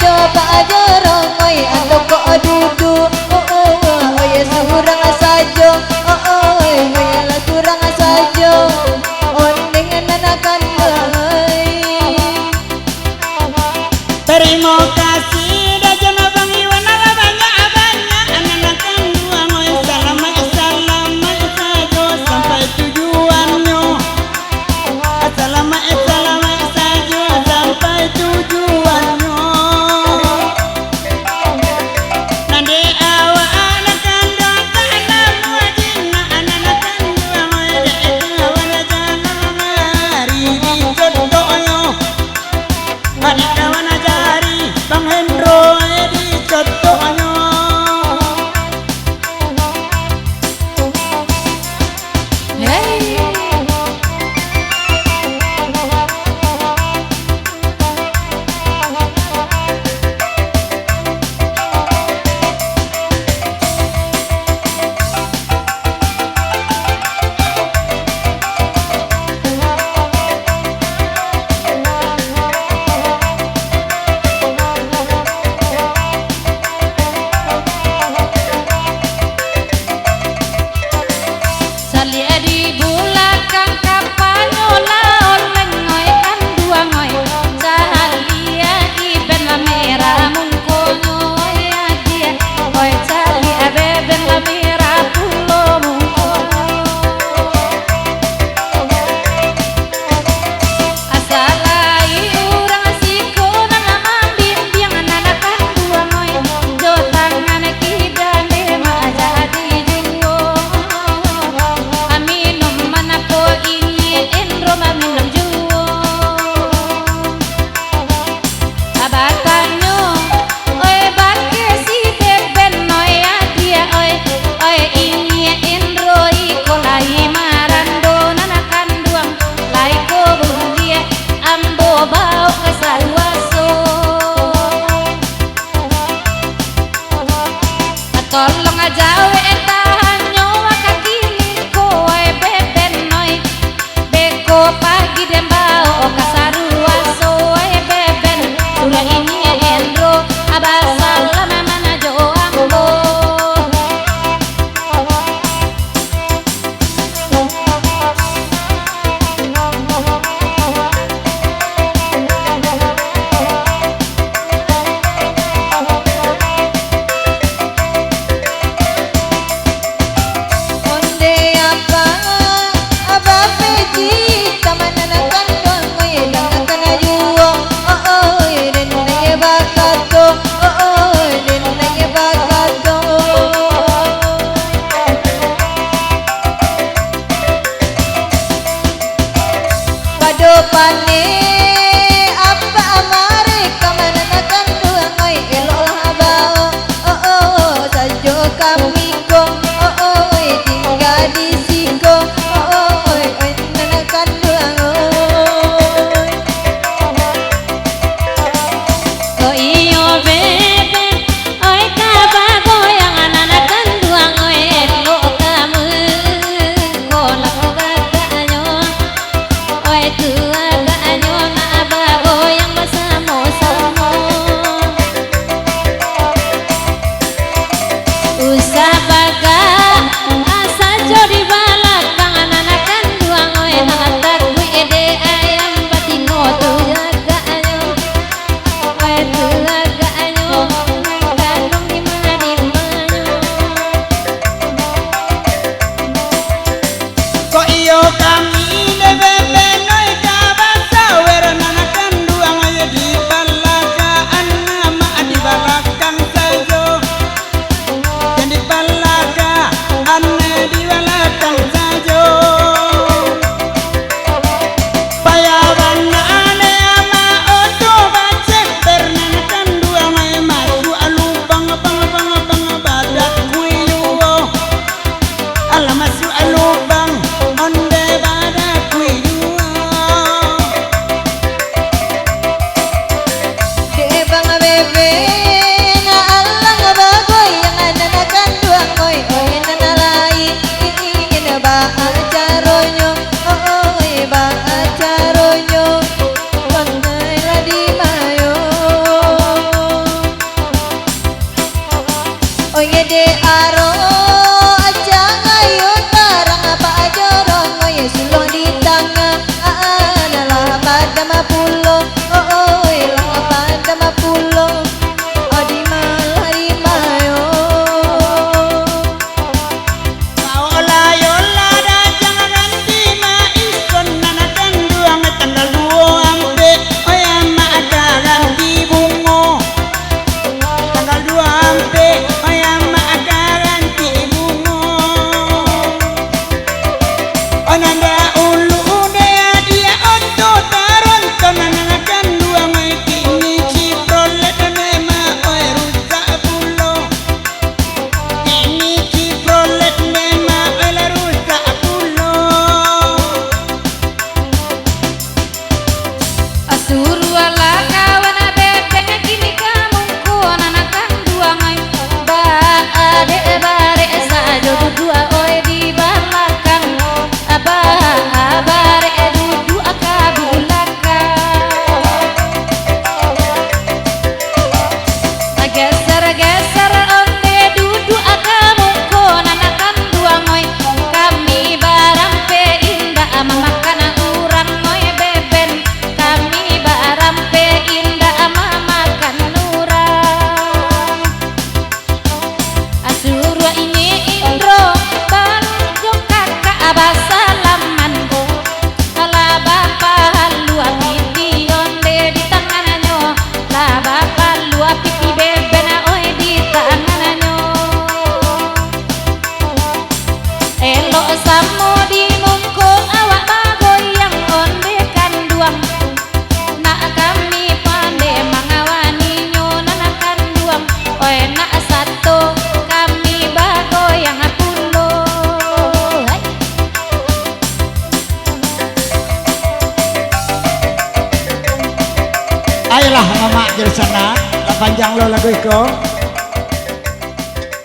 coba jorong oi atau kok dudu oi surang saja oi lah surang saja ondeng anakan oi. Terima kasih dah jana Bang Iwan ala banyak-banyak anakan dua oi selamat saja sampai tujuannya. Selamat saja sampai tujuannya. Nanti awak anakan dua tanam wajina anakan dua oi dek kawan jalan mari dicotoyo. Adik kawan ajari Bang Hendro dicotoyo. Tolong aja tahan nyawa kaki kowe beben noi beko pagi dan bau kasarua soe beben sudah ini endro abasal mana jo ambo. Pane apa amare kamana nakan duang oi eloh abao sajo kami ko tinggal di siko nanakan duang iyo bebe oi kabago yang ananakan duang oi eloh kamu kolak baganyo oi tu agaknya Onanda ulu dea dia onto taronton nanakan dua mai kini ciprolet nema oi rusak pulo kini ciprolet nema oi rusak pulo Asuru ala kawan bebek kini kamu kon anakan dua ngai ba ade bare sajo dua oi di balakan aba bare dudu akabulakan geser onde dudu akamu kon anakan dua ngai kami barang pe indah mamakan urang ngai beben kami barang pe indah mamakan urang asuru ini indro banjung kakak abasalaman ala bapa lu apiti onde di tangananyo la bapa lu apiti beben oi di tangananyo elo samo di mungko awak bagoyang onde kanduang nak kami pande mangawani nyonanakan duang oi nak satu kami bagoyang pulo hai. Ayolah mama jersana panjang lo lagu iko